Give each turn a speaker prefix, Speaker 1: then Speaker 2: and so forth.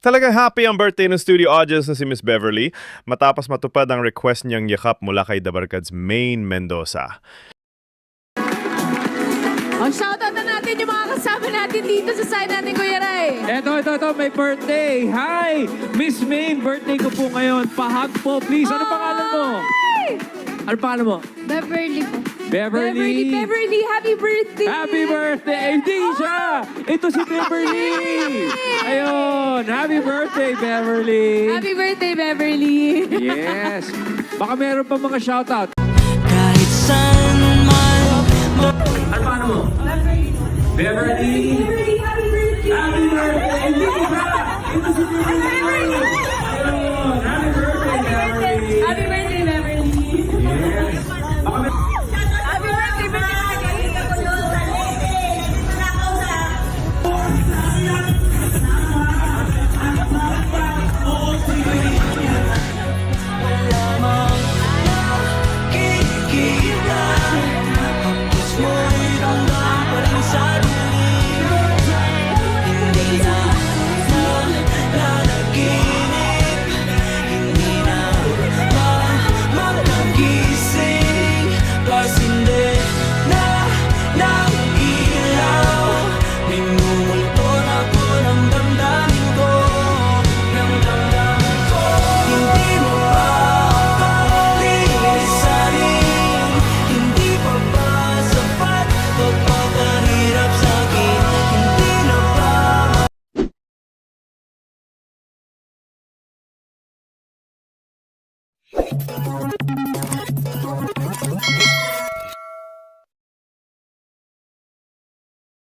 Speaker 1: Talagang happy ang birthday ng studio audience na si Miss Beverly matapos matupad ang request niyang yakap mula kay Dabarkad's Maine Mendoza.
Speaker 2: Shoutout na natin yung mga kasama natin dito sa side natin, Kuya Ray.
Speaker 3: Ito, may birthday. Hi! Miss Maine, birthday ko po ngayon. Pahag po, please. Ano pangalan mo? Ano pangalan mo?
Speaker 4: Beverly po.
Speaker 3: Beverly.
Speaker 2: Beverly, happy birthday!
Speaker 3: Happy birthday! Hindi siya! Ito si Beverly! Ayun! Happy birthday, Beverly!
Speaker 2: Happy birthday, Beverly!
Speaker 3: Yes! Baka meron pa mga shoutout.
Speaker 5: Kahit saan man
Speaker 3: Ano paano mo? Beverly!